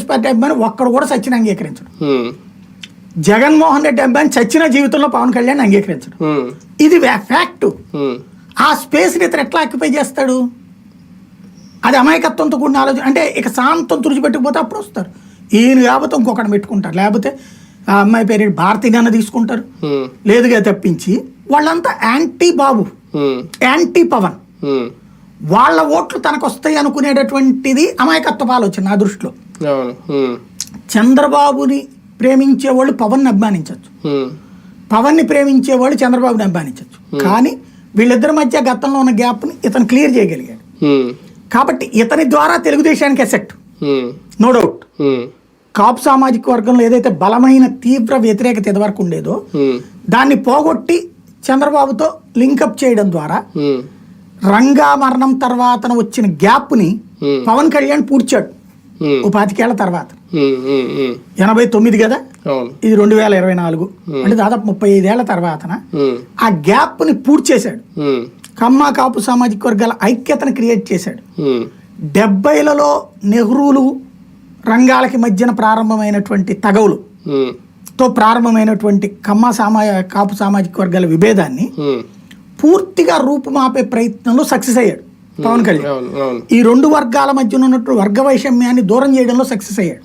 Party అభిమాని ఒక్కడు కూడా సచిన అంగీకరించడు. జగన్మోహన్ రెడ్డి అభిమాని చచ్చిన జీవితంలో పవన్ కళ్యాణ్ అంగీకరించడు. ఇది ఫ్యాక్ట్. ఆ స్పేస్ని ఇతను ఎట్లా ఆక్యుపై చేస్తాడు? అది అమాయకత్వంతో కూడిన ఆలోచన. అంటే ఇక శాంతం తుడిచిపెట్టుకుపోతే అప్పుడు వస్తారు. ఈయన కాకపోతే ఇంకొకటి పెట్టుకుంటారు, లేకపోతే ఆ అమ్మాయి పేరు భారతీయన తీసుకుంటారు. లేదుగా తప్పించి వాళ్ళంతా యాంటీ బాబు, యాంటీ పవన్, వాళ్ళ ఓట్లు తనకు వస్తాయి అనుకునేటటువంటిది అమాయకత్వ ఆలోచన నా దృష్టిలో. చంద్రబాబుని ప్రేమించే వాళ్ళు పవన్ని అభిమానించవచ్చు, పవన్ని ప్రేమించే వాళ్ళు చంద్రబాబుని అభిమానించవచ్చు. కానీ వీళ్ళిద్దరి మధ్య గతంలో ఉన్న గ్యాప్ని ఇతను క్లియర్ చేయగలిగాడు. కాబట్టి ఇతని ద్వారా తెలుగుదేశానికి ఎసెక్ట్, నో డౌట్. కాపు సామాజిక వర్గంలో ఏదైతే బలమైన తీవ్ర వ్యతిరేకత ఇదివరకు ఉండేదో దాన్ని పోగొట్టి చంద్రబాబుతో లింకప్ చేయడం ద్వారా రంగా మరణం తర్వాత వచ్చిన గ్యాప్ ని పవన్ కళ్యాణ్ పూడ్చాడు. 25 ఏళ్ల తర్వాత, 89 కదా, ఇది 2024, అంటే దాదాపు 35 ఏళ్ల తర్వాత ఆ గ్యాప్ ని పూడ్చేశాడు. కమ్మ కాపు సామాజిక వర్గాల ఐక్యతను క్రియేట్ చేశాడు. 70లలో నెహ్రూలు రంగాలకి మధ్యన ప్రారంభమైనటువంటి తగవులుతో ప్రారంభమైనటువంటి కాపు సామాజిక వర్గాల విభేదాన్ని పూర్తిగా రూపుమాపే ప్రయత్నంలో సక్సెస్ అయ్యాడు పవన్ కళ్యాణ్. ఈ రెండు వర్గాల మధ్య ఉన్నటువంటి వర్గ వైషమ్యాన్ని దూరం చేయడంలో సక్సెస్ అయ్యాడు.